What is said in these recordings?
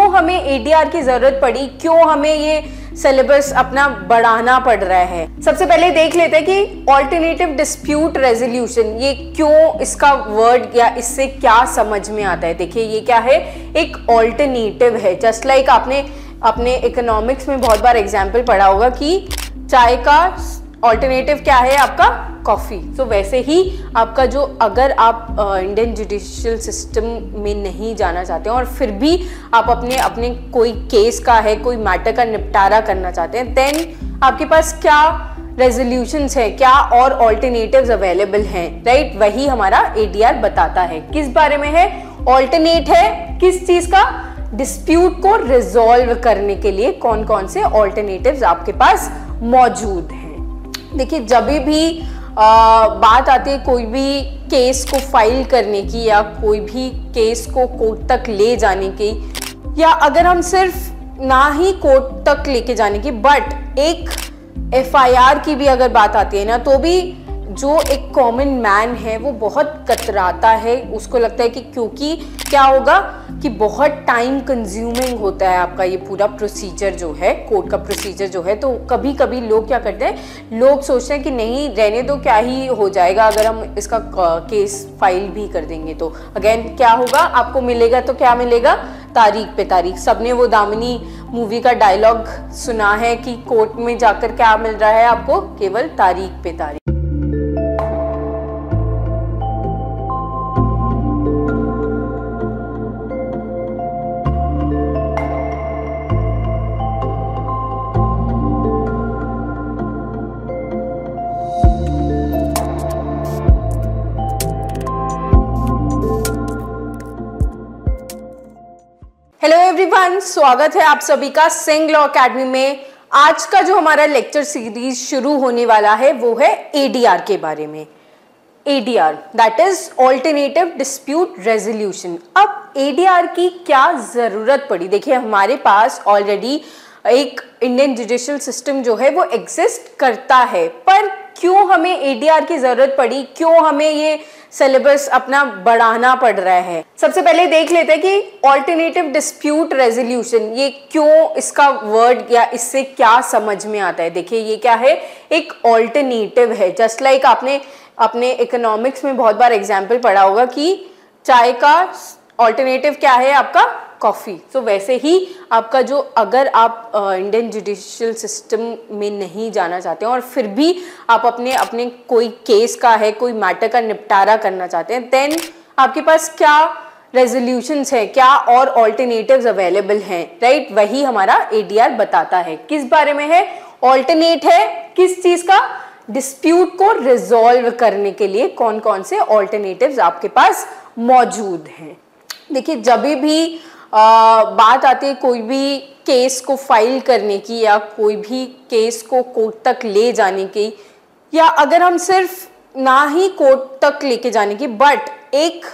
हमें एडीआर की जरूरत पड़ी, क्यों हमें ये सिलेबस अपना बढ़ाना पड़ रहा है। सबसे पहले देख लेते हैं कि ऑल्टरनेटिव डिस्प्यूट रेजोल्यूशन, ये क्यों, इसका वर्ड या इससे क्या समझ में आता है। देखिए ये क्या है, एक ऑल्टरनेटिव है। जस्ट लाइक आपने अपने इकोनॉमिक्स में बहुत बार एग्जाम्पल पढ़ा होगा कि चाय का ऑल्टरनेटिव क्या है, आपका कॉफी। तो वैसे ही आपका जो, अगर आप इंडियन जुडिशियल सिस्टम में नहीं जाना चाहते हैं और फिर भी आप अपने कोई केस का है, कोई मैटर का निपटारा करना चाहते हैं, देन आपके पास क्या रेजोल्यूशंस है, क्या और ऑल्टरनेटिव्स अवेलेबल हैं, राइट। वही हमारा एडीआर बताता है। किस बारे में है, ऑल्टरनेट है किस चीज का, डिस्प्यूट को रिजॉल्व करने के लिए कौन कौन से ऑल्टरनेटिव्स आपके पास मौजूद हैं। देखिए जब भी बात आती है कोई भी केस को फाइल करने की या कोई भी केस को कोर्ट तक ले जाने की, या अगर हम सिर्फ ना ही कोर्ट तक लेके जाने की बट एक एफआईआर की भी अगर बात आती है ना, तो भी जो एक कॉमन मैन है वो बहुत कतराता है। उसको लगता है कि क्योंकि क्या होगा कि बहुत टाइम कंज्यूमिंग होता है आपका ये पूरा प्रोसीजर जो है, कोर्ट का प्रोसीजर जो है। तो कभी कभी लोग क्या करते हैं, लोग सोचते हैं कि नहीं रहने दो, क्या ही हो जाएगा अगर हम इसका केस फाइल भी कर देंगे तो। अगेन क्या होगा, आपको मिलेगा तो क्या मिलेगा, तारीख पे तारीख। सबने वो दामिनी मूवी का डायलॉग सुना है कि कोर्ट में जाकर क्या मिल रहा है आपको, केवल तारीख पे तारीख। हेलो एवरीवन, स्वागत है आप सभी का सिंह लॉ अकेडमी में। आज का जो हमारा लेक्चर सीरीज शुरू होने वाला है वो है एडीआर के बारे में। ADR that is alternative dispute resolution. अब एडीआर की क्या जरूरत पड़ी, देखिए हमारे पास ऑलरेडी एक इंडियन जुडिशियल सिस्टम जो है वो एग्जिस्ट करता है, पर क्यों हमें एडीआर की जरूरत पड़ी, क्यों हमें ये सिलेबस अपना बढ़ाना पड़ रहा है। सबसे पहले देख लेते हैं कि ऑल्टरनेटिव डिस्प्यूट रेजोल्यूशन, ये क्यों, इसका वर्ड या इससे क्या समझ में आता है। देखिए ये क्या है, एक ऑल्टरनेटिव है। जस्ट लाइक आपने अपने इकोनॉमिक्स में बहुत बार एग्जाम्पल पढ़ा होगा कि चाय का ऑल्टरनेटिव क्या है, आपका कॉफी। तो वैसे ही आपका जो, अगर आप इंडियन जुडिशियल सिस्टम में नहीं जाना चाहते हैं और फिर भी आप अपने कोई केस का है, कोई मैटर का निपटारा करना चाहते हैं, देन आपके पास क्या रेजोल्यूशंस है, क्या और ऑल्टरनेटिव्स अवेलेबल हैं, राइट। वही हमारा एडीआर बताता है। किस बारे में है, ऑल्टरनेट है किस चीज का, डिस्प्यूट को रिजॉल्व करने के लिए कौन कौन से ऑल्टरनेटिव्स आपके पास मौजूद हैं। देखिए जब भी बात आती है कोई भी केस को फाइल करने की या कोई भी केस को कोर्ट तक ले जाने की, या अगर हम सिर्फ ना ही कोर्ट तक लेके जाने की बट एक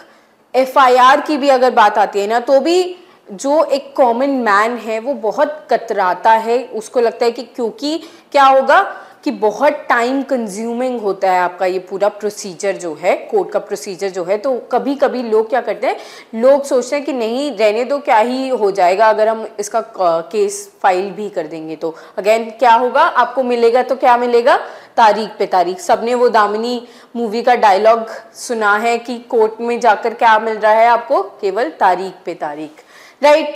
एफआईआर की भी अगर बात आती है ना, तो भी जो एक कॉमन मैन है वो बहुत कतराता है। उसको लगता है कि क्योंकि क्या होगा कि बहुत टाइम कंज्यूमिंग होता है आपका ये पूरा प्रोसीजर जो है, कोर्ट का प्रोसीजर जो है। तो कभी कभी लोग क्या करते हैं, लोग सोचते हैं कि नहीं रहने दो, क्या ही हो जाएगा अगर हम इसका केस फाइल भी कर देंगे तो। अगेन क्या होगा, आपको मिलेगा तो क्या मिलेगा, तारीख पे तारीख। सबने वो दामिनी मूवी का डायलॉग सुना है कि कोर्ट में जाकर क्या मिल रहा है आपको, केवल तारीख पे तारीख, राइट।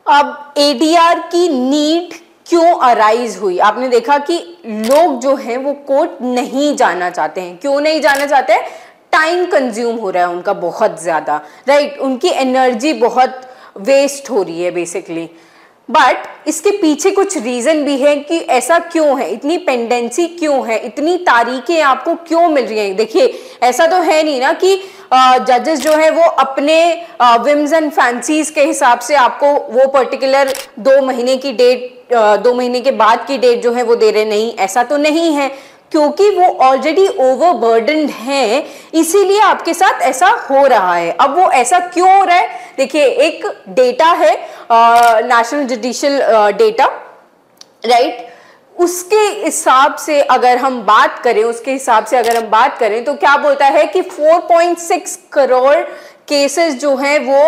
अब एडीआर की नीड क्यों अराइज हुई, आपने देखा कि लोग जो हैं वो कोर्ट नहीं जाना चाहते हैं। क्यों नहीं जाना चाहते हैं, टाइम कंज्यूम हो रहा है उनका बहुत ज्यादा, राइट। उनकी एनर्जी बहुत वेस्ट हो रही है बेसिकली। बट इसके पीछे कुछ रीजन भी है कि ऐसा क्यों है, इतनी पेंडेंसी क्यों है, इतनी तारीखें आपको क्यों मिल रही हैं। देखिए ऐसा तो है नहीं ना कि जजेस जो है वो अपने विम्स एंड फैंसीज के हिसाब से आपको वो पर्टिकुलर 2 महीने की डेट, 2 महीने के बाद की डेट जो है वो दे रहे, नहीं, ऐसा तो नहीं है। क्योंकि वो ऑलरेडी ओवरबर्डन्ड हैं, इसीलिए आपके साथ ऐसा हो रहा है। अब वो ऐसा क्यों हो रहा है, देखिए एक डेटा है नेशनल जुडिशियल डेटा, राइट। उसके हिसाब से अगर हम बात करें तो क्या बोलता है कि 4.6 करोड़ केसेस जो हैं वो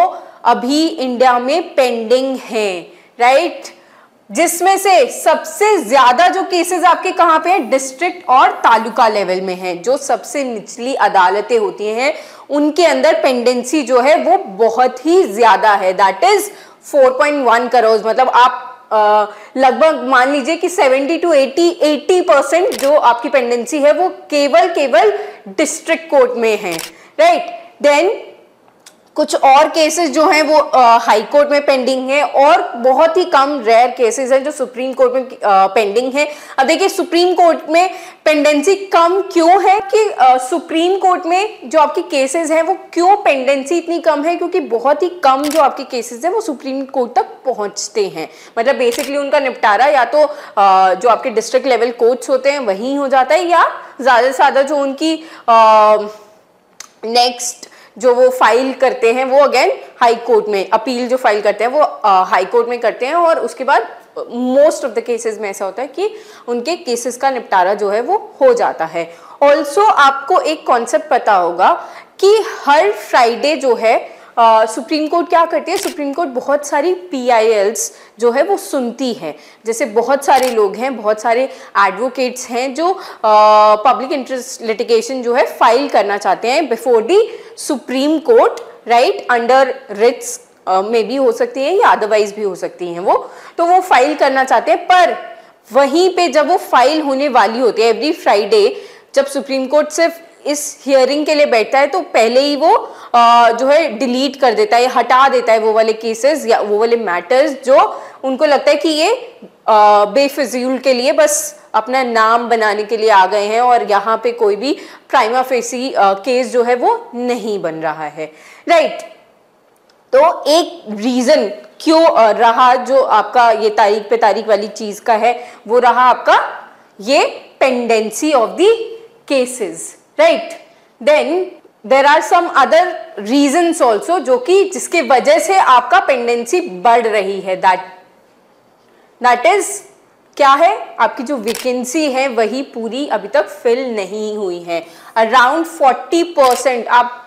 अभी इंडिया में पेंडिंग हैं, राइट। जिसमें से सबसे ज्यादा जो केसेस आपके कहां पे हैं, डिस्ट्रिक्ट और तालुका लेवल में हैं। जो सबसे निचली अदालतें होती हैं उनके अंदर पेंडेंसी जो है वो बहुत ही ज्यादा है, दैट इज 4.1 करोड़। मतलब आप लगभग मान लीजिए कि 70 to 80% जो आपकी पेंडेंसी है वो केवल डिस्ट्रिक्ट कोर्ट में है, राइट। देन कुछ और केसेस जो हैं वो हाई कोर्ट में पेंडिंग है और बहुत ही कम रेयर केसेस हैं जो सुप्रीम कोर्ट में पेंडिंग है। अब देखिए सुप्रीम कोर्ट में पेंडेंसी कम क्यों है कि सुप्रीम कोर्ट में जो आपके केसेस हैं वो क्यों पेंडेंसी इतनी कम है, क्योंकि बहुत ही कम जो आपके केसेस हैं वो सुप्रीम कोर्ट तक पहुंचते हैं। मतलब बेसिकली उनका निपटारा या तो जो आपके डिस्ट्रिक्ट लेवल कोर्ट्स होते हैं वहीं हो जाता है, या ज्यादा से ज्यादा जो उनकी नेक्स्ट जो वो फाइल करते हैं वो अगेन हाई कोर्ट में, अपील जो फाइल करते हैं वो हाई कोर्ट में करते हैं, और उसके बाद मोस्ट ऑफ द केसेस में ऐसा होता है कि उनके केसेस का निपटारा जो है वो हो जाता है। ऑल्सो आपको एक कॉन्सेप्ट पता होगा कि हर फ्राइडे जो है सुप्रीम कोर्ट क्या करती है, सुप्रीम कोर्ट बहुत सारी PILs जो है वो सुनती है। जैसे बहुत सारे लोग हैं, बहुत सारे एडवोकेट्स हैं जो पब्लिक इंटरेस्ट लिटिगेशन जो है फाइल करना चाहते हैं before the Supreme Court, right, under writs में भी हो सकती है या अदरवाइज भी हो सकती हैं वो, तो वो फाइल करना चाहते हैं। पर वहीं पे जब वो फाइल होने वाली होती है एवरी फ्राइडे, जब सुप्रीम कोर्ट सिर्फ इस हियरिंग के लिए बैठता है तो पहले ही वो जो है डिलीट कर देता है, हटा देता है वो वाले केसेस या वो वाले मैटर्स जो उनको लगता है कि ये बेफिजूल के लिए बस अपना नाम बनाने के लिए आ गए हैं और यहाँ पे कोई भी प्राइमा फेसी केस जो है वो नहीं बन रहा है, राइट। तो एक रीजन क्यों रहा जो आपका ये तारीख पे तारीख वाली चीज का है, वो रहा आपका ये pendency of the cases, right. Then there are some other reasons also जो कि जिसके वजह से आपका पेंडेंसी बढ़ रही है, दैट इज क्या है, आपकी जो वैकेंसी है वही पूरी अभी तक फिल नहीं हुई है। अराउंड 40% आप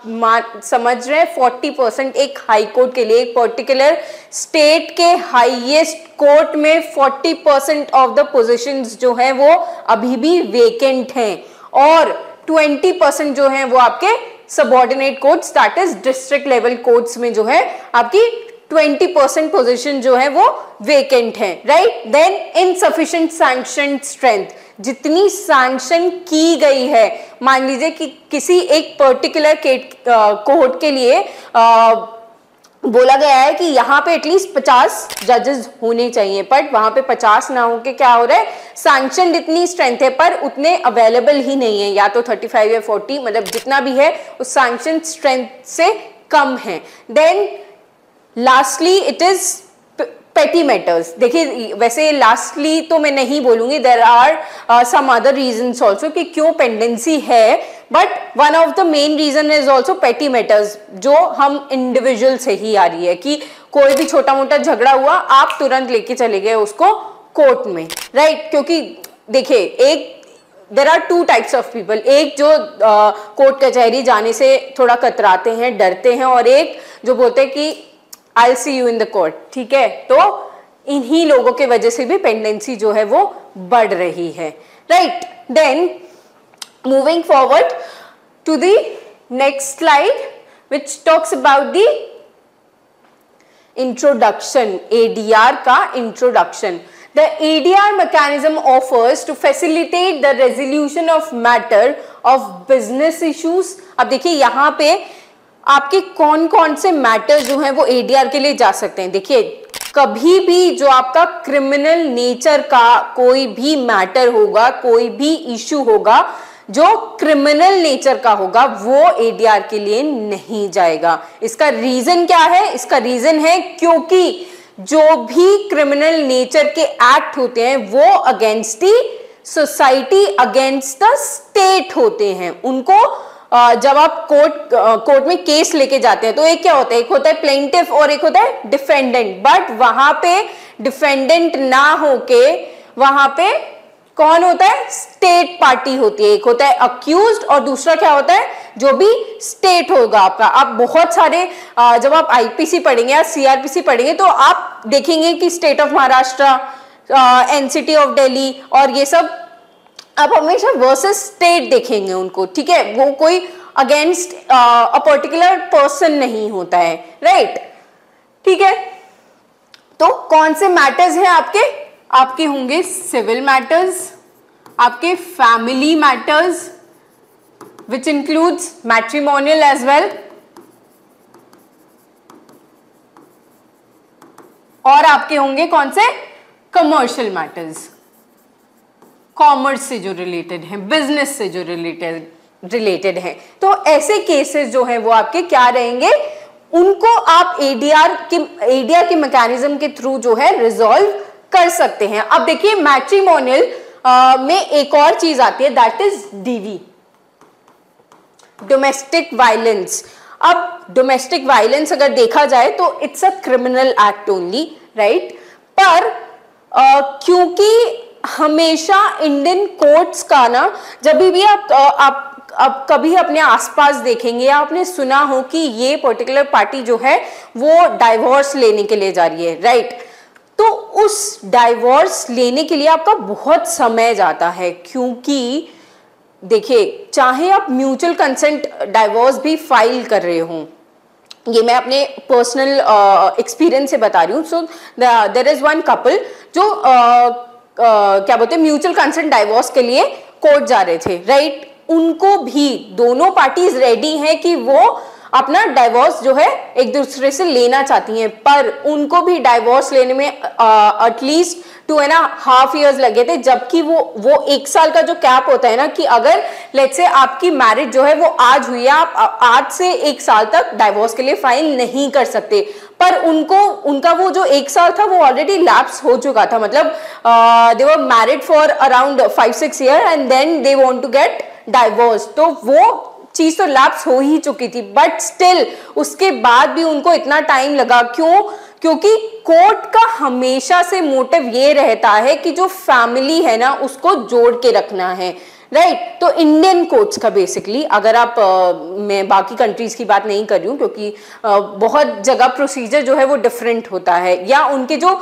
समझ रहे हैं, 40% एक हाई कोर्ट के लिए, एक पर्टिकुलर स्टेट के हाईएस्ट कोर्ट में 40% ऑफ द पोजीशंस जो है वो अभी भी वेकेंट हैं, और 20% जो है वो आपके subordinate courts that is district level courts में जो है आपकी 20% पोजीशन जो है वो वेकेंट है, right. Then insufficient sanction strength, जितनी सैंक्शन की गई है, मान लीजिए कि किसी एक पर्टिकुलर कोर्ट के लिए बोला गया है कि यहाँ पे एटलीस्ट 50 जजेस होने चाहिए, बट वहां पे 50 ना होके क्या हो रहा है, सैंक्शन इतनी स्ट्रेंथ है पर उतने अवेलेबल ही नहीं है, या तो 35 या 40, मतलब जितना भी है उस सैंक्शन स्ट्रेंथ से कम है। Then lastly it is petty matters. देखिए वैसे लास्टली तो मैं नहीं बोलूंगी, there are some other reasons also कि क्यों पेंडेंसी है, but one of the main reason is also petty matters, जो हम इंडिविजुअल से ही आ रही है कि कोई भी छोटा मोटा झगड़ा हुआ आप तुरंत लेके चले गए उसको कोर्ट में, राइट। क्योंकि देखिए एक there are two types of people, एक जो कोर्ट कचहरी जाने से थोड़ा कतराते हैं, डरते हैं, और एक जो बोलते हैं कि I'll see you in the court, ठीक है। तो इन्हीं लोगों के वजह से भी पेंडेंसी जो है वो बढ़ रही है, right. Then moving forward to the next slide which talks about the introduction, ADR का introduction. The ADR mechanism offers to facilitate the resolution of matter of business issues। अब देखिए यहाँ पे आपके कौन कौन से मैटर जो हैं वो ADR के लिए जा सकते हैं। देखिए कभी भी जो आपका क्रिमिनल नेचर का कोई भी मैटर होगा, कोई भी इशू होगा जो क्रिमिनल नेचर का होगा, वो ADR के लिए नहीं जाएगा। इसका रीजन क्या है? इसका रीजन है क्योंकि जो भी क्रिमिनल नेचर के एक्ट होते हैं वो against the society, against the state होते हैं। उनको जब आप कोर्ट में केस लेके जाते हैं तो एक क्या होता है, एक होता है प्लेंटिफ और एक होता है डिफेंडेंट, बट वहां पे डिफेंडेंट ना होके वहां पे कौन होता है? स्टेट पार्टी होती है। एक होता है अक्यूज्ड और दूसरा क्या होता है? जो भी स्टेट होगा आपका। आप बहुत सारे जब आप आईपीसी पढ़ेंगे या सीआरपीसी पढ़ेंगे तो आप देखेंगे कि state of Maharashtra, NCT of Delhi और ये सब आप हमेशा वर्सेस स्टेट देखेंगे उनको, ठीक है? वो कोई अगेंस्ट अ पर्टिकुलर पर्सन नहीं होता है, राइट? ठीक है, तो कौन से मैटर्स हैं आपके? आपके होंगे सिविल मैटर्स, आपके family matters which includes matrimonial as well, और आपके होंगे कौन से? कमर्शियल मैटर्स, कॉमर्स से जो रिलेटेड है, बिजनेस से जो रिलेटेड है। तो ऐसे केसेस जो हैं वो आपके क्या रहेंगे? उनको आप एडीआर के मैकेनिज्म के थ्रू जो है रिजॉल्व कर सकते हैं। अब देखिए मैट्रिमोनियल में एक और चीज आती है, that is DV, domestic violence. अब डोमेस्टिक वायलेंस अगर देखा जाए तो it's a criminal act only, right? पर क्योंकि हमेशा इंडियन कोर्ट्स का ना, जब भी आप कभी अपने आसपास देखेंगे या आपने सुना हो कि ये पर्टिकुलर पार्टी जो है वो डाइवोर्स लेने के लिए जा रही है, राइट? तो उस डाइवोर्स लेने के लिए आपका बहुत समय जाता है, क्योंकि देखिए चाहे आप म्यूचुअल कंसेंट डाइवोर्स भी फाइल कर रहे हो, ये मैं अपने पर्सनल एक्सपीरियंस से बता रही हूँ। So there is one couple जो क्या बोलते हैं म्यूचुअल कंसेंट डाइवोर्स के लिए कोर्ट जा रहे थे, राइट? उनको भी दोनों पार्टीज रेडी हैं कि वो अपना डाइवोर्स जो है एक दूसरे से लेना चाहती हैं, पर उनको भी डाइवोर्स लेने में एटलीस्ट 2.5 years लगे थे, जबकि वो 1 साल का जो कैप होता है ना, कि अगर लेट्स से आपकी मैरिज जो है वो आज हुई है, आप आज से 1 साल तक डाइवोर्स के लिए फाइल नहीं कर सकते, पर उनका वो जो 1 साल था वो ऑलरेडी लैप्स हो चुका था। मतलब they were married for around 5-6 years and then they want to get divorce, तो वो चीज तो लैप्स हो ही चुकी थी, बट स्टिल उसके बाद भी उनको इतना टाइम लगा। क्यों? क्योंकि कोर्ट का हमेशा से मोटिव ये रहता है कि जो फैमिली है ना उसको जोड़ के रखना है, राइट? तो इंडियन कोर्ट्स का बेसिकली, अगर आप मैं बाकी कंट्रीज की बात नहीं कर रही हूँ क्योंकि बहुत जगह प्रोसीजर जो है वो डिफरेंट होता है या उनके जो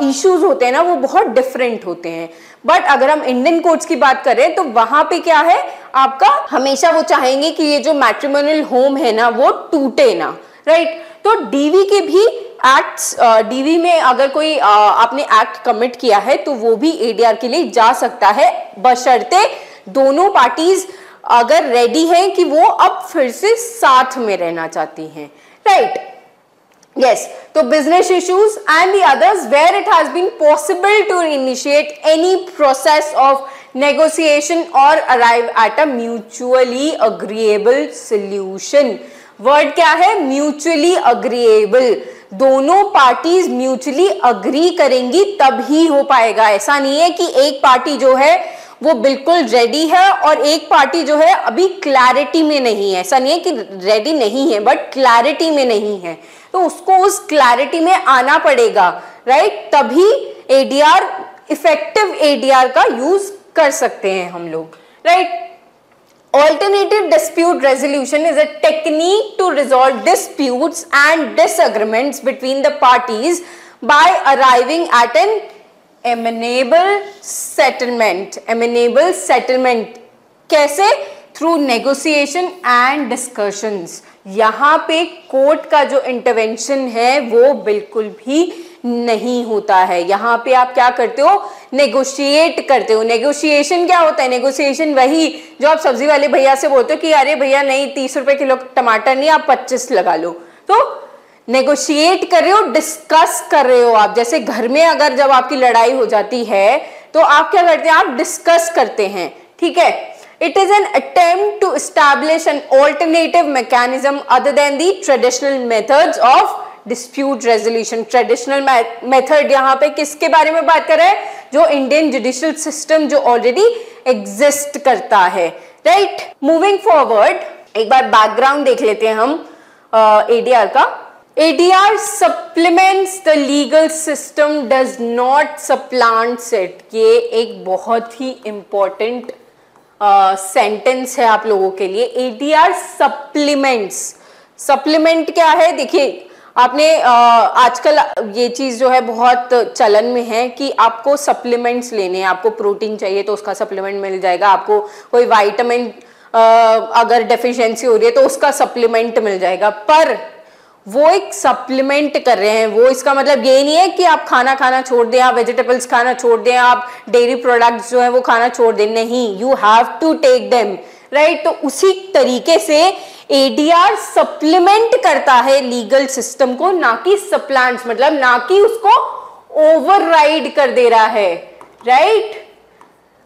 इश्यूज होते हैं ना वो बहुत डिफरेंट होते हैं, बट अगर हम इंडियन कोर्ट्स की बात करें तो वहां पे क्या है, आपका हमेशा वो चाहेंगे कि ये जो मैट्रिमोनियल होम है ना वो टूटे ना, राइट? तो डीवी के भी एक्ट्स, डीवी में अगर कोई आपने एक्ट कमिट किया है तो वो भी एडीआर के लिए जा सकता है, बशर्ते दोनों पार्टीज अगर रेडी हैं कि वो अब फिर से साथ में रहना चाहती हैं, right? Yes, so business issues and the others where it has been possible to initiate any process of negotiation or arrive at a mutually agreeable solution. Word क्या है? Mutually agreeable. दोनों पार्टीज म्यूचुअली अग्री करेंगी तभी हो पाएगा। ऐसा नहीं है कि एक पार्टी जो है वो बिल्कुल रेडी है और एक पार्टी जो है अभी क्लैरिटी में नहीं है। ऐसा नहीं है कि रेडी नहीं है बट क्लैरिटी में नहीं है, तो उसको उस क्लैरिटी में आना पड़ेगा, राइट? तभी एडीआर, इफेक्टिव एडीआर का यूज कर सकते हैं हम लोग, right? Alternative dispute resolution is a technique to resolve disputes and disagreements between the parties by arriving at an amenable settlement. Amenable settlement कैसे? Through negotiation and discussions. यहाँ पे court का जो इंटरवेंशन है वो बिल्कुल भी नहीं होता है। यहाँ पे आप क्या करते हो? नेगोशिएट करते हो। नेगोशिएशन क्या होता है? नेगोशिएशन वही जो आप सब्जी वाले भैया से बोलते हो कि अरे भैया नहीं 30 रुपए किलो टमाटर नहीं, आप 25 लगा लो। तो नेगोशिएट कर रहे हो, डिस्कस कर रहे हो आप। जैसे घर में अगर जब आपकी लड़ाई हो जाती है तो आप क्या करते हैं? आप डिस्कस करते हैं, ठीक है? It is an attempt to establish an alternative mechanism other than the traditional methods of dispute resolution. Traditional method यहाँ पे किसके बारे में बात कर रहे हैं? जो इंडियन जुडिशियल सिस्टम जो ऑलरेडी एग्जिस्ट करता है, राइट? मूविंग फॉरवर्ड एक बार बैकग्राउंड देख लेते हैं हम एडीआर का। ADR supplements the legal system, does not supplants it. ये एक बहुत ही important सेंटेंस है आप लोगों के लिए. ADR supplements. सप्लीमेंट क्या है? देखिए आपने आजकल ये चीज जो है बहुत चलन में है कि आपको सप्लीमेंट्स लेने हैं. आपको प्रोटीन चाहिए तो उसका सप्लीमेंट मिल जाएगा, आपको कोई विटामिन अगर डेफिशिएंसी हो रही है तो उसका सप्लीमेंट मिल जाएगा. पर वो एक सप्लीमेंट कर रहे हैं. वो इसका मतलब ये नहीं है कि आप खाना छोड़ दें, आप वेजिटेबल्स खाना छोड़ दें, आप डेयरी प्रोडक्ट्स जो है वो खाना छोड़ दें. नहीं, you have to take them, right. तो उसी तरीके से एडीआर सप्लीमेंट करता है लीगल सिस्टम को, ना कि सप्लांट्स, मतलब ना कि उसको ओवरराइड कर दे रहा है, राइट.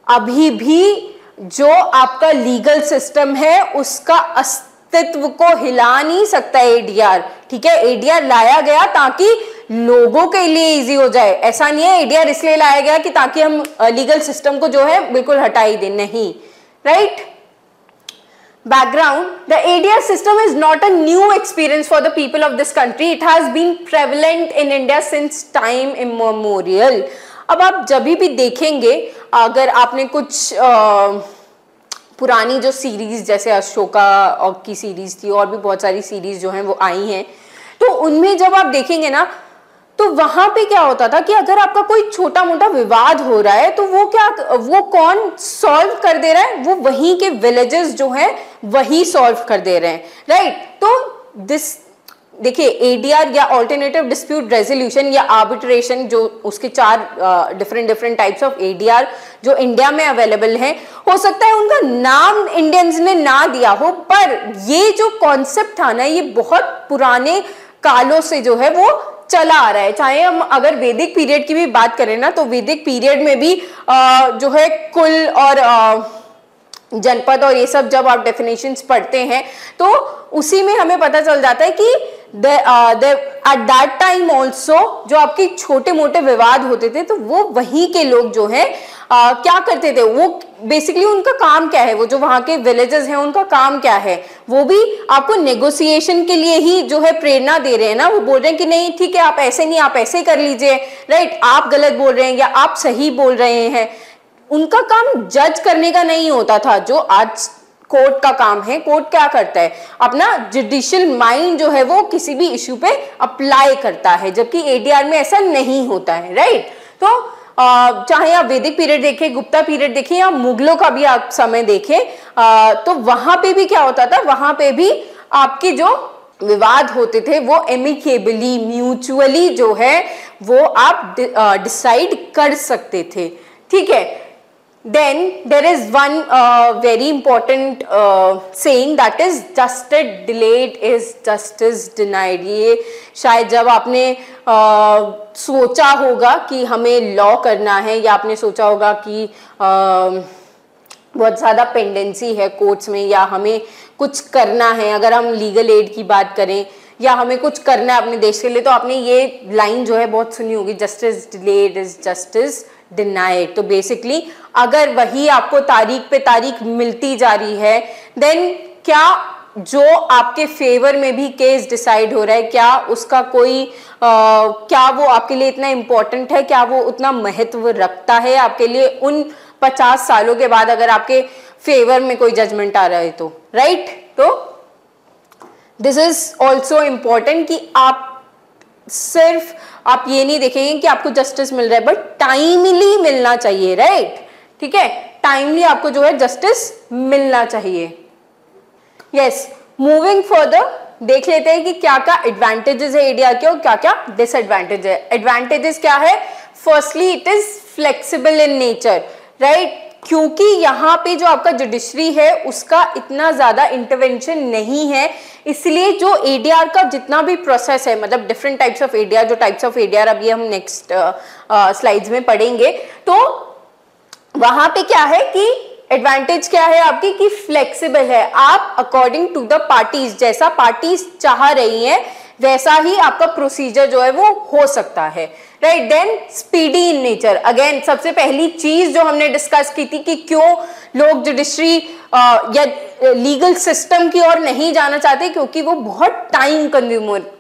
अभी भी जो आपका लीगल सिस्टम है उसका अस्तित्व को हिला नहीं सकता एडीआर. ठीक है, एडीआर लाया गया ताकि लोगों के लिए इजी हो जाए. ऐसा नहीं है एडीआर इसलिए लाया गया कि ताकि हम लीगल सिस्टम को जो है बिल्कुल हटा ही दें. नहीं, right. Background: the ADR system is not a new experience for the people of this country. It has been prevalent in India since time immemorial. अब आप जब भी देखेंगे, अगर आपने कुछ पुरानी जो सीरीज जैसे अशोका की सीरीज थी और भी बहुत सारी सीरीज जो हैं वो आई हैं, तो उनमें जब आप देखेंगे ना तो वहां पे क्या होता था कि अगर आपका कोई छोटा मोटा विवाद हो रहा है तो वो कौन सॉल्व कर दे रहा है? वो वहीं के विलेजेस जो हैं वही सॉल्व कर दे रहे हैं, राइट. तो दिस देखिए एडीआर या ऑल्टरनेटिव डिस्प्यूट रेजोल्यूशन या आर्बिट्रेशन, जो उसके 4 डिफरेंट टाइप्स ऑफ एडीआर जो इंडिया में अवेलेबल हैं, हो सकता है उनका नाम इंडियंस ने ना दिया हो, पर ये जो कॉन्सेप्ट था ना ये बहुत पुराने कालों से जो है वो चला आ रहा है. चाहे हम अगर वैदिक पीरियड की भी बात करें ना, तो वैदिक पीरियड में भी जो है कुल और जनपद और ये सब जब आप डेफिनेशंस पढ़ते हैं तो उसी में हमें पता चल जाता है कि एट दैट टाइम ऑल्सो जो आपके छोटे मोटे विवाद होते थे तो वो वहीं के लोग जो है क्या करते थे, वो बेसिकली उनका काम क्या है, वो जो वहां के विलेजेस हैं उनका काम क्या है, वो भी आपको नेगोशिएशन के लिए ही जो है प्रेरणा दे रहे हैं ना. वो बोल रहे हैं कि नहीं ठीक है, आप ऐसे नहीं, आप ऐसे कर लीजिए, राइट. आप गलत बोल रहे हैं या आप सही बोल रहे हैं. उनका काम जज करने का नहीं होता था, जो आज कोर्ट का काम है. कोर्ट क्या करता है, अपना जुडिशियल माइंड जो है वो किसी भी इश्यू पे अप्लाई करता है, जबकि एडीआर में ऐसा नहीं होता है, राइट. तो चाहे आप वैदिक पीरियड देखें, गुप्ता पीरियड देखें या मुगलों का भी आप समय देखें, तो वहां पे भी क्या होता था, वहां पे भी आपके जो विवाद होते थे वो एमिकेबली, म्यूचुअली जो है वो आप डिसाइड कर सकते थे. ठीक है. Then there is one very important saying, that is justice delayed is justice denied. ये शायद जब आपने सोचा होगा कि हमें लॉ करना है, या आपने सोचा होगा कि बहुत ज़्यादा पेंडेंसी है कोर्ट्स में, या हमें कुछ करना है, अगर हम लीगल एड की बात करें या हमें कुछ करना है अपने देश के लिए, तो आपने ये लाइन जो है बहुत सुनी होगी, justice delayed is justice denied. तो बेसिकली अगर वही आपको तारीख पे तारीख मिलती जा रही है, देन क्या जो आपके फेवर में भी केस डिसाइड हो रहा है, क्या उसका कोई क्या वो आपके लिए इतना इम्पोर्टेंट है, क्या वो उतना महत्व रखता है आपके लिए उन 50 सालों के बाद, अगर आपके फेवर में कोई जजमेंट आ रहा है तो, राइट. तो दिस इज ऑल्सो इम्पॉर्टेंट कि आप सिर्फ आप ये नहीं देखेंगे कि आपको जस्टिस मिल रहा है, बट टाइमली मिलना चाहिए, राइट. ठीक है, टाइमली आपको जो है जस्टिस मिलना चाहिए. यस, मूविंग फर्दर देख लेते हैं कि क्या क्या एडवांटेजेस है एडीआर के और क्या क्या डिसएडवांटेज है. एडवांटेजेस क्या है? Firstly it is flexible in nature, right. क्योंकि यहाँ पे जो आपका जुडिशरी है उसका इतना ज्यादा इंटरवेंशन नहीं है, इसलिए जो एडीआर का जितना भी प्रोसेस है, मतलब डिफरेंट टाइप्स ऑफ एडीआर, जो टाइप्स ऑफ एडीआर अभी हम नेक्स्ट स्लाइड्स में पढ़ेंगे, तो वहां पे क्या है कि एडवांटेज क्या है आपकी कि फ्लेक्सिबल है. आप अकॉर्डिंग टू द पार्टीज, जैसा पार्टीज चाह रही हैं वैसा ही आपका प्रोसीजर जो है वो हो सकता है, right. Then speedy in nature. Again सबसे पहली चीज जो हमने डिस्कस की थी कि क्यों लोग जुडिशरी या लीगल सिस्टम की ओर नहीं जाना चाहते, क्योंकि वो बहुत टाइम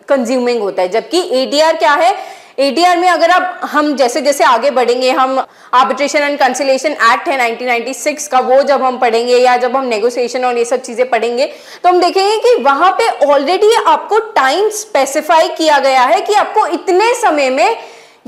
कंज्यूमिंग होता है। जबकि एडीआर क्या है, एडीआर में अगर हम जैसे जैसे आगे बढ़ेंगे, हम आर्बिट्रेशन एंड कंसिलिएशन एक्ट है 1996 का, वो जब हम पढ़ेंगे या जब हम नेगोशिएशन और ये सब चीजें पढ़ेंगे तो हम देखेंगे कि वहां पे ऑलरेडी आपको टाइम स्पेसिफाई किया गया है कि आपको इतने समय में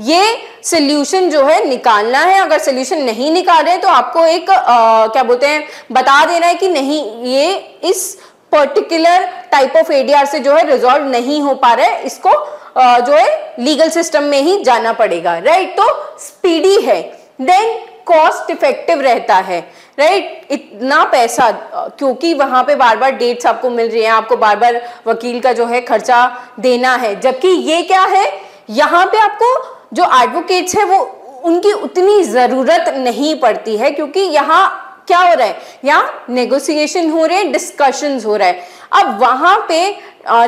ये सोल्यूशन जो है निकालना है। अगर सोल्यूशन नहीं निकाल रहे तो आपको एक क्या बोलते हैं, बता देना है कि नहीं, ये इस पर्टिकुलर टाइप ऑफ एडीआर से जो है रिजॉल्व नहीं हो पा रहा है, इसको जो है लीगल सिस्टम में ही जाना पड़ेगा, राइट। तो स्पीडी है, देन कॉस्ट इफेक्टिव रहता है, राइट। इतना पैसा, क्योंकि वहां पे बार बार डेट्स आपको मिल रही हैं, आपको बार बार वकील का जो है खर्चा देना है। जबकि ये क्या है, यहाँ पे आपको जो एडवोकेट्स है वो उनकी उतनी जरूरत नहीं पड़ती है, क्योंकि यहाँ क्या हो रहा है, यहाँ नेगोशिएशन हो रहे हैं, डिस्कशंस हो रहा है। अब वहां पे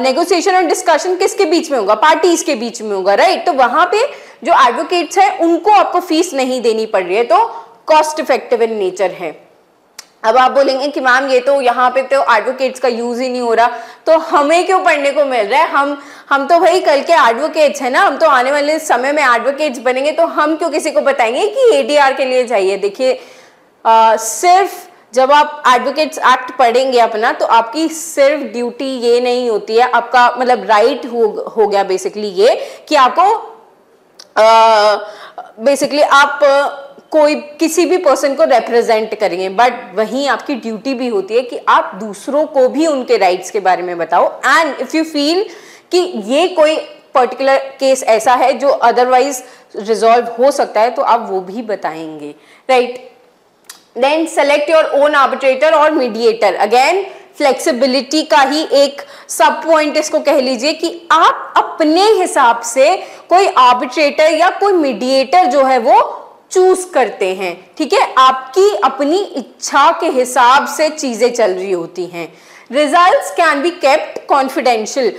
नेगोशिएशन और डिस्कशन किसके बीच में होगा, पार्टीज के बीच में होगा, राइट। तो वहां पे जो एडवोकेट्स है उनको आपको फीस नहीं देनी पड़ रही है, तो कॉस्ट इफेक्टिव इन नेचर है। अब आप बोलेंगे कि मैम ये तो यहाँ पे तो एडवोकेट्स का यूज ही नहीं हो रहा, तो हमें क्यों पढ़ने को मिल रहा है, हम तो भाई कल के एडवोकेट्स हैं ना, हम तो आने वाले समय में एडवोकेट्स बनेंगे, तो हम क्यों किसी को बताएंगे कि एडीआर के लिए चाहिए। देखिए सिर्फ जब आप एडवोकेट्स एक्ट पढ़ेंगे अपना, तो आपकी सिर्फ ड्यूटी ये नहीं होती है, आपका मतलब राइट हो गया बेसिकली ये कि आपको बेसिकली आप कोई किसी भी पर्सन को रिप्रेजेंट करेंगे, बट वहीं आपकी ड्यूटी भी होती है कि आप दूसरों को भी उनके राइट्स के बारे में बताओ। एंड इफ यू फील कि ये कोई पर्टिकुलर केस ऐसा है जो अदरवाइज रिजॉल्व हो सकता है, तो आप वो भी बताएंगे, right. Then select your own arbitrator और मीडिएटर। अगेन फ्लेक्सिबिलिटी का ही एक सब पॉइंट इसको कह लीजिए कि आप अपने हिसाब से कोई आर्बिट्रेटर या कोई मीडिएटर जो है वो चूज करते हैं, ठीक है। आपकी अपनी इच्छा के हिसाब से चीजें चल रही होती हैं। Results can be kept confidential.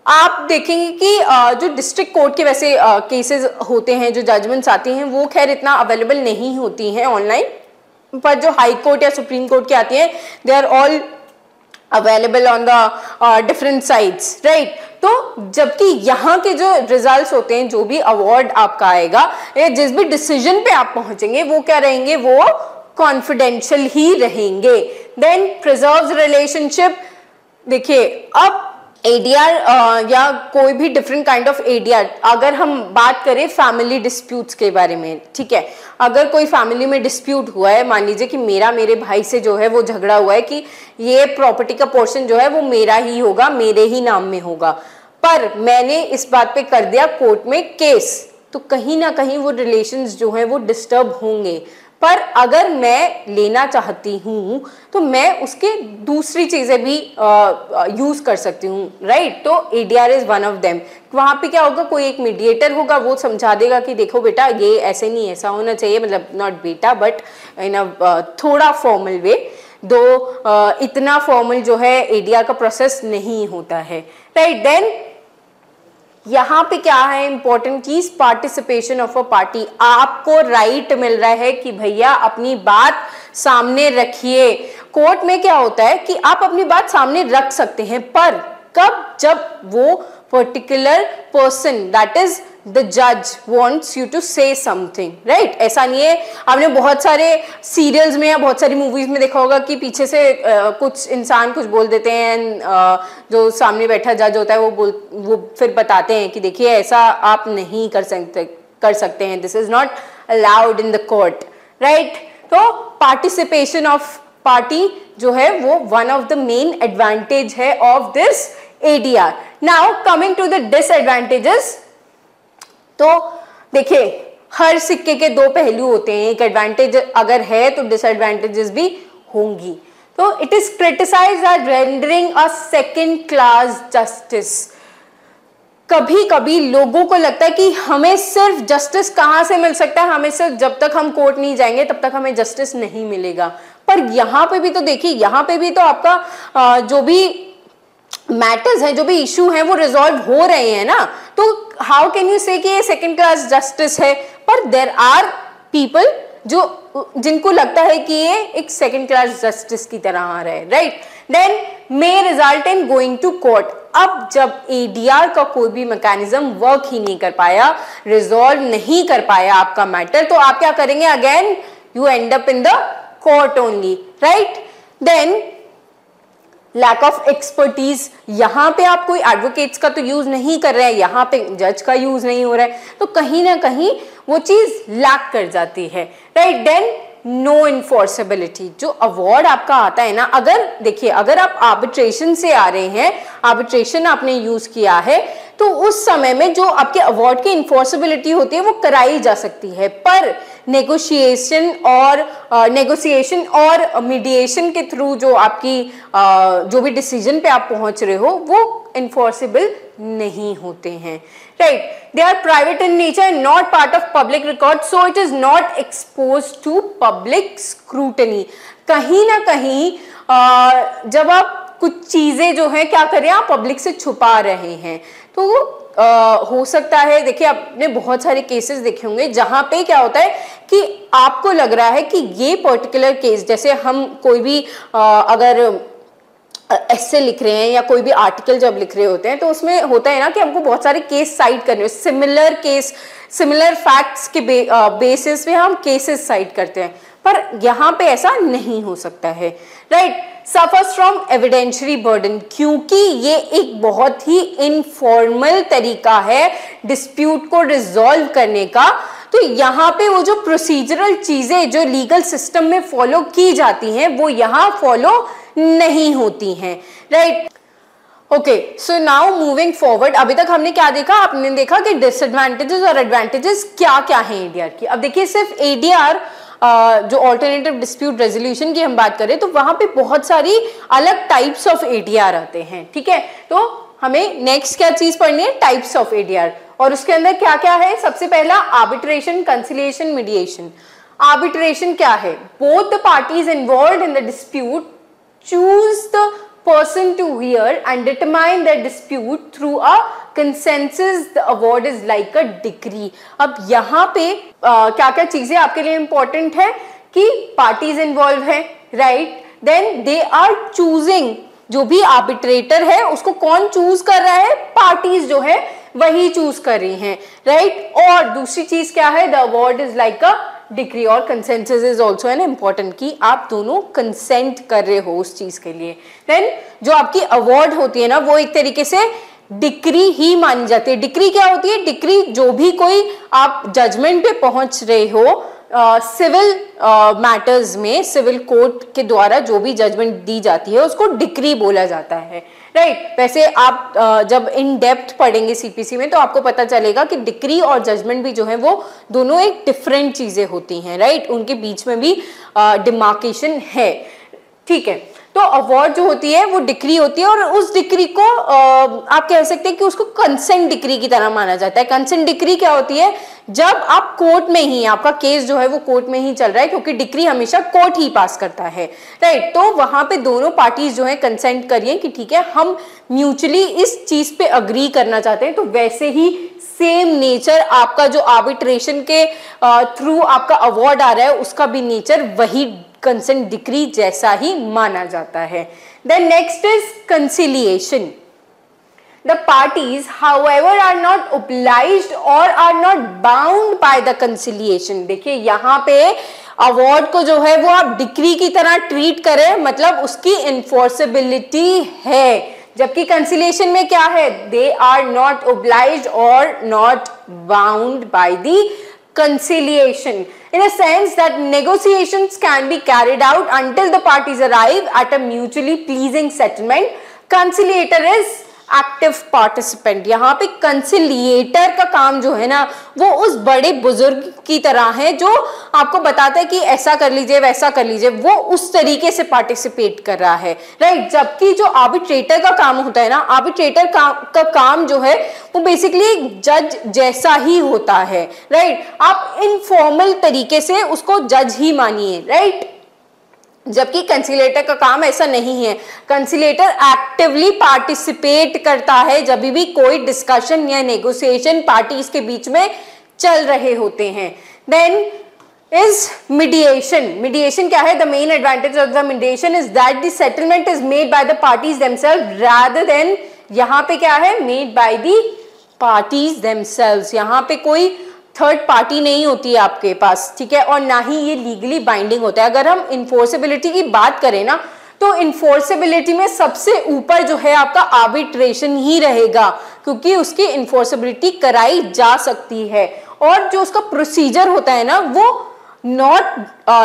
आप देखेंगे कि जो डिस्ट्रिक्ट कोर्ट के वैसे केसेस होते हैं, जो जजमेंट्स आती हैं, वो खैर इतना अवेलेबल नहीं होती हैं ऑनलाइन, पर जो हाई कोर्ट या सुप्रीम कोर्ट की आती है, they are all available on the different sites, right. तो जबकि यहाँ के जो रिजल्ट्स होते हैं, जो भी अवार्ड आपका आएगा या जिस भी डिसीजन पे आप पहुंचेंगे, वो क्या रहेंगे, वो कॉन्फिडेंशियल ही रहेंगे। Then preserves relationship. देखिए अब एडीआर या कोई भी डिफरेंट काइंड ऑफ एडीआर, अगर हम बात करें फैमिली डिस्प्यूट्स के बारे में, ठीक है, अगर कोई फैमिली में डिस्प्यूट हुआ है, मान लीजिए कि मेरे भाई से जो है वो झगड़ा हुआ है कि ये प्रॉपर्टी का पोर्शन जो है वो मेरा ही होगा, मेरे ही नाम में होगा, पर मैंने इस बात पे कर दिया कोर्ट में केस, तो कहीं ना कहीं वो रिलेशंस जो है वो डिस्टर्ब होंगे। पर अगर मैं लेना चाहती हूँ तो मैं उसके दूसरी चीजें भी यूज कर सकती हूँ, राइट। तो ADR is one of them. वहां पे क्या होगा, कोई एक मीडिएटर होगा, वो समझा देगा कि देखो बेटा ये ऐसे नहीं, ऐसा होना चाहिए, मतलब नॉट बेटा बट इन अ थोड़ा फॉर्मल वे, दो इतना फॉर्मल जो है एडीआर का प्रोसेस नहीं होता है, राइट। देन यहाँ पे क्या है इंपॉर्टेंट चीज, पार्टिसिपेशन ऑफ अ पार्टी। आपको राइट मिल रहा है कि भैया अपनी बात सामने रखिए। कोर्ट में क्या होता है कि आप अपनी बात सामने रख सकते हैं, पर कब, जब वो particular person that is the जज wants you to say something, right. ऐसा नहीं है, आपने बहुत सारे सीरियल्स में या बहुत सारी मूवीज में देखा होगा कि पीछे से कुछ इंसान कुछ बोल देते हैं, जो सामने बैठा जज होता है वो फिर बताते हैं कि देखिए ऐसा आप नहीं कर सकते हैं, this is not allowed in the court, right. तो पार्टिसिपेशन ऑफ पार्टी जो है वो one of the main advantage है of this ADR. Now coming to the disadvantages. तो देखिए हर सिक्के के दो पहलू होते हैं, एक एडवांटेज अगर है तो डिसएडवांटेजेस भी होंगी। तो it is criticised as rendering a second class justice. कभी कभी लोगों को लगता है कि हमें सिर्फ जस्टिस कहाँ से मिल सकता है, हमें सिर्फ जब तक हम कोर्ट नहीं जाएंगे तब तक हमें जस्टिस नहीं मिलेगा। पर यहाँ पे भी तो देखिए, यहाँ पे भी तो आपका जो भी मैटर्स हैं, जो भी इशू हैं वो रिजॉल्व हो रहे हैं ना। तो हाउ कैन यू से कि ये सेकंड क्लास जस्टिस है, पर देयर आर पीपल जिनको लगता है कि ये एक सेकंड क्लास जस्टिस की तरह आ रहा है, right. Then may result in going to court. अब जब एडीआर का कोई भी मैकेनिज्म वर्क ही नहीं कर पाया, रिजॉल्व नहीं कर पाया आपका मैटर, तो आप क्या करेंगे? Again you end up in the court only, right? Then lack of expertise, यहाँ पे आप कोई एडवोकेट्स का तो यूज नहीं कर रहे हैं, यहाँ पे जज का यूज नहीं हो रहा है, तो कहीं ना कहीं वो चीज लैक कर जाती है, राइट? देन नो इन्फोर्सेबिलिटी, जो अवार्ड आपका आता है ना, अगर देखिए अगर आप आर्बिट्रेशन से आ रहे हैं, आर्बिट्रेशन आपने यूज किया है, तो उस समय में जो आपके अवार्ड की इन्फोर्सेबिलिटी होती है वो कराई जा सकती है, पर नेगोशिएशन और मीडिएशन के थ्रू जो आपकी जो भी डिसीजन पे आप पहुंच रहे हो वो इन्फोर्सेबल नहीं होते हैं, right? They are private in nature, not part of public record, so it is not expose to public scrutiny. कहीं ना कहीं जब आप कुछ चीजें जो है क्या करें, आप पब्लिक से छुपा रहे हैं, तो हो सकता है, देखिए आपने बहुत सारे केसेस देखे होंगे जहां पे क्या होता है कि आपको लग रहा है कि ये पर्टिकुलर केस, जैसे हम कोई भी अगर ऐसे लिख रहे हैं या कोई भी आर्टिकल जब लिख रहे होते हैं, तो उसमें होता है ना कि हमको बहुत सारे केस साइट करने, सिमिलर केस, सिमिलर फैक्ट्स के बेसिस पे हम केसेस साइट करते हैं, पर यहाँ पे ऐसा नहीं हो सकता है, right? Suffers from evidentiary burden, क्योंकि ये एक बहुत ही इनफॉर्मल तरीका है डिस्प्यूट को रिजॉल्व करने का, तो यहाँ पे वो जो प्रोसीजरल चीजें जो लीगल सिस्टम में फॉलो की जाती हैं वो यहाँ फॉलो नहीं होती हैं, right? Okay, so now moving forward, अभी तक हमने क्या देखा? आपने देखा कि डिसएडवांटेजेस और एडवांटेजेस क्या क्या हैं एडीआर की। अब देखिए सिर्फ एडीआर जो ऑल्टरनेटिव डिस्प्यूट रेजोल्यूशन की हम बात करें तो वहां पे बहुत सारी अलग टाइप्स ऑफ एडीआर आते हैं, ठीक है? तो हमें नेक्स्ट क्या चीज पढ़नी है? टाइप्स ऑफ एडीआर, और उसके अंदर क्या क्या है? सबसे पहला आर्बिट्रेशन, कंसिलिएशन, मीडिएशन। आर्बिट्रेशन क्या है? Both the parties involved in the dispute choose the person to hear and determine the dispute through a consensus. The award is like a decree. अब यहाँ पे क्या क्या चीजें आपके लिए इंपॉर्टेंट है कि पार्टीज इन्वॉल्व है, right? Then they are choosing, जो भी आर्बिट्रेटर है उसको कौन चूज कर रहा है? पार्टीज जो है वही चूज कर रही हैं, राइट? और दूसरी चीज क्या है? The award is like a degree, और consensus is also an important की आप दोनों कंसेंट कर रहे हो उस चीज के लिए। देन जो आपकी अवार्ड होती है ना वो एक तरीके से डिक्री ही मानी जाती है। डिक्री क्या होती है? डिक्री जो भी कोई आप जजमेंट पे पहुंच रहे हो सिविल मैटर्स में, सिविल कोर्ट के द्वारा जो भी जजमेंट दी जाती है उसको डिक्री बोला जाता है, राइट? वैसे आप जब इन डेप्थ पढ़ेंगे सीपीसी में तो आपको पता चलेगा कि डिक्री और जजमेंट भी जो है वो दोनों एक डिफरेंट चीजें होती हैं, राइट? उनके बीच में भी डिमार्केशन है, ठीक है? तो अवार्ड जो होती है वो डिक्री होती है, और उस डिक्री को आप कह सकते हैं कि उसको कंसेंट डिक्री की तरह माना जाता है। कंसेंट डिक्री क्या होती है? जब आप कोर्ट में ही, आपका केस जो है वो कोर्ट में ही चल रहा है, क्योंकि डिक्री हमेशा कोर्ट ही पास करता है, राइट? तो वहां पे दोनों पार्टीज जो है कंसेंट करिए कि ठीक है हम म्यूचुअली इस चीज पे अग्री करना चाहते हैं, तो वैसे ही सेम नेचर आपका जो आर्बिट्रेशन के थ्रू आपका अवार्ड आ रहा है उसका भी नेचर वही कंसेंट डिक्री जैसा ही माना जाता है। Then next is conciliation. The parties, however, are not obliged or are not bound by the conciliation. देखिए यहाँ पे अवार्ड को जो है वो आप डिक्री की तरह ट्रीट करें, मतलब उसकी इन्फोर्सेबिलिटी है, जबकि कंसिलिएशन में क्या है? They are not obliged or not bound by the conciliation, in a sense that negotiations can be carried out until the parties arrive at a mutually pleasing settlement. Conciliator is active participant. यहाँ पे कंसिलिएटर का काम जो है ना वो उस बड़े बुजुर्ग की तरह है जो आपको बताता है कि ऐसा कर लीजिए वैसा कर लीजिए, वो उस तरीके से पार्टिसिपेट कर रहा है, राइट? जबकि जो आर्बिट्रेटर का काम होता है ना, आर्बिट्रेटर का काम जो है वो बेसिकली जज जैसा ही होता है, राइट? आप इनफॉर्मल तरीके से उसको जज ही मानिए, राइट? जबकि कंसिलेटर का काम ऐसा नहीं है। कंसिलेटर एक्टिवली पार्टिसिपेट करता है जब भी कोई डिस्कशन या नेगोशिएशन पार्टीज के बीच में चल रहे होते हैं। Then is mediation. मीडिएशन क्या है? The main advantage of the mediation is that the settlement is made by the parties themself rather than यहाँ पे क्या है, made by the parties themselves, यहाँ पे कोई थर्ड पार्टी नहीं होती है आपके पास, ठीक है, और ना ही ये लीगली बाइंडिंग होता है। अगर हम इन्फोर्सेबिलिटी की बात करें ना, तो इन्फोर्सेबिलिटी में सबसे ऊपर जो है आपका आर्बिट्रेशन ही रहेगा, क्योंकि उसकी इन्फोर्सेबिलिटी कराई जा सकती है, और जो उसका प्रोसीजर होता है ना, वो नॉट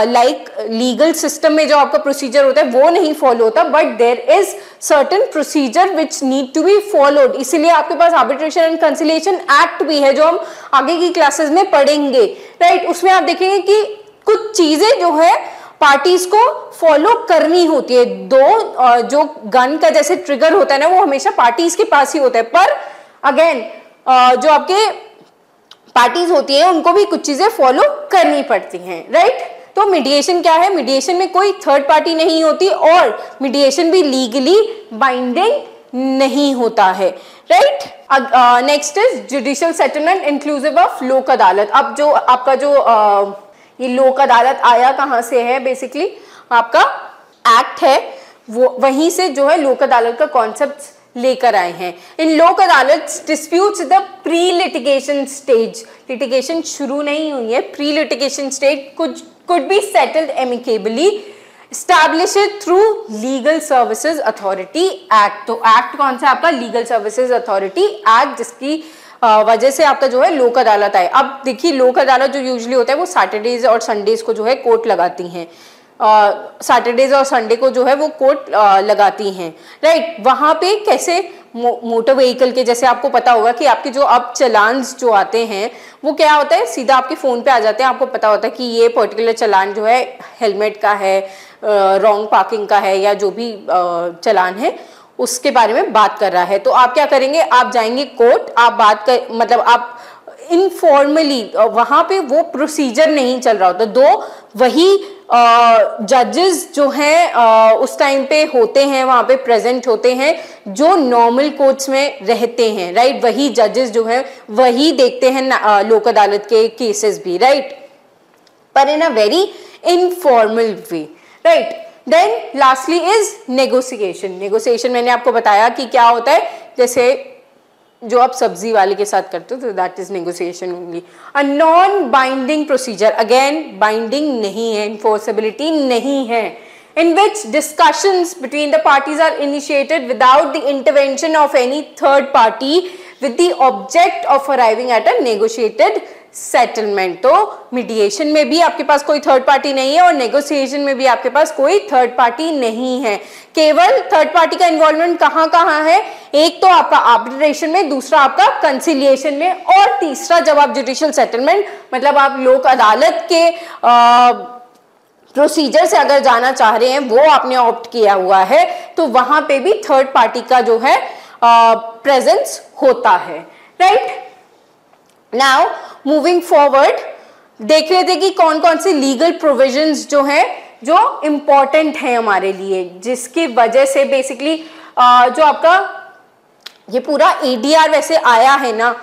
लाइक लीगल सिस्टम में जो आपका प्रोसीजर होता है वो नहीं फॉलो होता, but there is certain procedure which need to be followed. इसीलिए आपके पास आर्बिट्रेशन एंड कंसिलिएशन एक्ट भी है, जो हम आगे की क्लासेस में पढ़ेंगे, राइट। उसमें आप देखेंगे कि कुछ चीजें जो है पार्टीज को फॉलो करनी होती है। दो जो गन का जैसे ट्रिगर होता है ना, वो हमेशा पार्टीज के पास ही होता है, पर अगेन जो आपके पार्टीज होती है उनको भी कुछ चीजें फॉलो करनी पड़ती हैं, राइट। तो मीडिएशन क्या है, मीडिएशन में कोई थर्ड पार्टी नहीं होती, और मीडिएशन भी लीगली बाइंडिंग नहीं होता है, right. Next is judicial settlement inclusive of लोक अदालत। अब जो आपका जो ये लोक अदालत आया कहाँ से है, बेसिकली आपका एक्ट है, वो वहीं से जो है लोक अदालत का कॉन्सेप्ट लेकर आए हैं। इन लोक अदालत disputes the pre litigation stage, litigation शुरू नहीं हुई है, pre litigation stage could be settled amicably established through legal services authority act. तो एक्ट कौन सा आपका, लीगल सर्विसेज अथॉरिटी एक्ट, जिसकी वजह से आपका जो है लोक अदालत आए। अब देखिए लोक अदालत जो यूजुअली होता है वो सैटरडेज और संडेज को जो है कोर्ट लगाती हैं, सैटरडेज और संडे को जो है वो कोर्ट लगाती हैं, राइट। वहाँ पे कैसे, मोटर व्हीकल के जैसे आपको पता होगा कि आपके जो अब चलान्स जो आते हैं वो क्या होता है, सीधा आपके फ़ोन पे आ जाते हैं, आपको पता होता है कि ये पर्टिकुलर चलान जो है हेलमेट का है, रॉन्ग पार्किंग का है, या जो भी चलान है उसके बारे में बात कर रहा है। तो आप क्या करेंगे, आप जाएंगे कोर्ट, आप बात कर, मतलब आप इनफॉर्मली, वहां पे वो प्रोसीजर नहीं चल रहा होता, दो वही जजेस जो हैं उस टाइम पे होते हैं, वहां पे प्रेजेंट होते हैं, जो नॉर्मल कोर्ट्स में रहते हैं, राइट। वही जजेस जो है वही देखते हैं लोक अदालत के केसेस भी, राइट, पर in a very informal way, right. Then lastly is negotiation. Negotiation मैंने आपको बताया कि क्या होता है, जैसे जो आप सब्जी वाले के साथ करते हो, तो that is negotiation only. A non binding procedure, again binding नहीं है, इन्फोर्सेबिलिटी नहीं है, in which discussions between the parties are initiated without the intervention of any third party with the object of arriving at a negotiated settlement. तो mediation में भी आपके पास कोई third party नहीं है, और नेगोशिएशन में भी आपके पास कोई थर्ड पार्टी नहीं है। केवल थर्ड पार्टी का इन्वॉल्वमेंट कहाँ कहाँ है, एक तो आपका आर्बिट्रेशन में, दूसरा आपका कंसिलिएशन में, और तीसरा जब आप जुडिशियल सेटलमेंट मतलब आप लोक अदालत के प्रोसीजर से अगर जाना चाह रहे हैं, वो आपने ऑप्ट किया हुआ है, तो वहां पे भी थर्ड पार्टी का जो है प्रेजेंस होता है, राइट। नाउ मूविंग फॉरवर्ड, देख रहे थे कि कौन कौन से लीगल प्रोविजंस जो हैं जो इम्पोर्टेंट हैं हमारे लिए, जिसकी वजह से बेसिकली जो आपका ये पूरा एडीआर वैसे आया है ना,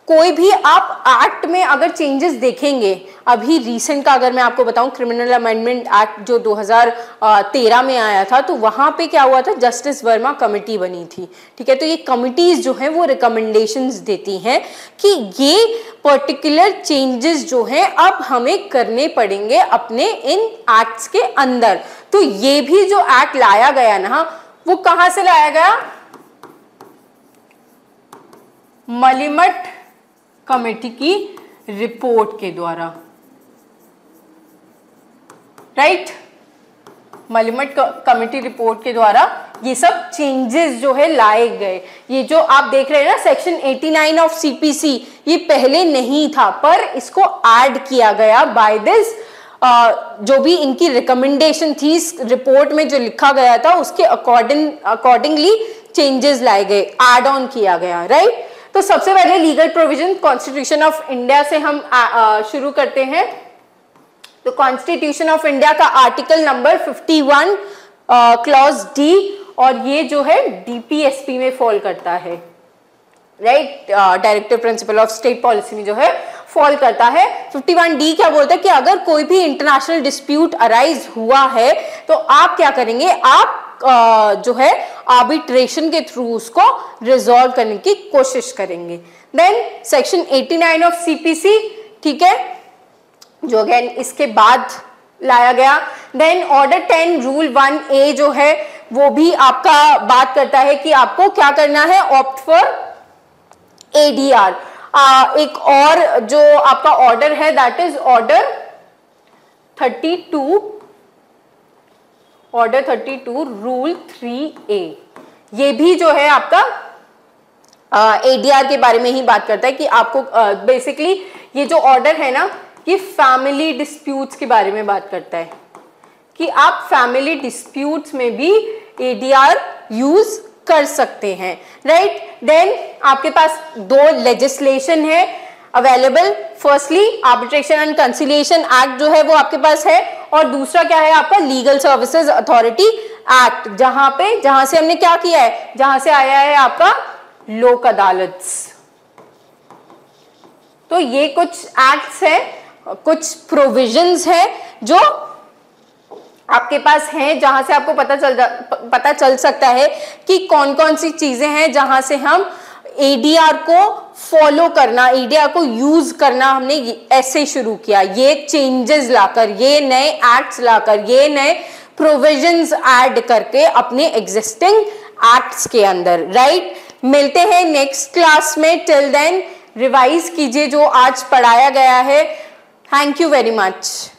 कोई भी आप एक्ट में अगर चेंजेस देखेंगे, अभी रीसेंट का अगर मैं आपको बताऊं, क्रिमिनल अमेंडमेंट एक्ट जो 2013 में आया था, तो वहां पे क्या हुआ था, जस्टिस वर्मा कमेटी बनी थी, ठीक है। तो ये कमिटीज जो हैं वो रिकमेंडेशंस देती हैं कि ये पर्टिकुलर चेंजेस जो हैं अब हमें करने पड़ेंगे अपने इन एक्ट्स के अंदर। तो ये भी जो एक्ट लाया गया ना, वो कहां से लाया गया, मलिमट कमेटी की रिपोर्ट के द्वारा, राइट। मलिमट कमेटी रिपोर्ट के द्वारा ये सब चेंजेस जो है लाए गए। ये जो आप देख रहे हैं ना सेक्शन 89 ऑफ सीपीसी, ये पहले नहीं था, पर इसको ऐड किया गया बाय दिस, जो भी इनकी रिकमेंडेशन थी इस रिपोर्ट में जो लिखा गया था, उसके अकॉर्डिंगली चेंजेस लाए गए, ऐड ऑन किया गया, राइट। तो सबसे पहले legal provision constitution of India से हम शुरू करते हैं। तो कॉन्स्टिट्यूशन ऑफ इंडिया का आर्टिकल नंबर 51 क्लॉज डी, और ये जो है डीपीएसपी में फॉल करता है, right, directive principle of state policy में जो है फॉल करता है। 51 डी क्या बोलता है कि अगर कोई भी इंटरनेशनल डिस्प्यूट अराइज हुआ है, तो आप क्या करेंगे, आप जो है आर्बिट्रेशन के थ्रू उसको रिजॉल्व करने की कोशिश करेंगे। देन सेक्शन 89 ऑफ सीपीसी, ठीक है, जो अगेन इसके बाद लाया गया। देन ऑर्डर 10 रूल 1A जो है वो भी आपका बात करता है कि आपको क्या करना है, ऑप्ट फॉर एडीआर। एक और जो आपका ऑर्डर है that is order 32, order 32 rule 3A। ये भी जो है आपका एडीआर के बारे में ही बात करता है कि आपको बेसिकली ये जो ऑर्डर है ना, ये फैमिली डिस्प्यूट्स के बारे में बात करता है कि आप फैमिली डिस्प्यूट्स में भी एडीआर यूज कर सकते हैं, राइट। देन आपके पास दो लेजिस्लेशन है available. Firstly arbitration and conciliation act जो है वो आपके पास है, और दूसरा क्या है आपका लीगल सर्विसेज अथॉरिटी एक्ट, जहां से हमने क्या किया है, जहां से आया है आपका लोक अदालत। तो ये कुछ एक्ट्स है, कुछ प्रोविजंस है जो आपके पास हैं, जहां से आपको पता चल सकता है कि कौन कौन सी चीजें हैं जहां से हम एडीआर को फॉलो करना, एडीआर को यूज करना हमने ऐसे शुरू किया, ये चेंजेस लाकर, ये नए एक्ट्स लाकर, ये नए प्रोविजंस ऐड करके अपने एग्जिस्टिंग एक्ट्स के अंदर, राइट। मिलते हैं नेक्स्ट क्लास में। टिल देन रिवाइज कीजिए जो आज पढ़ाया गया है। Thank you very much.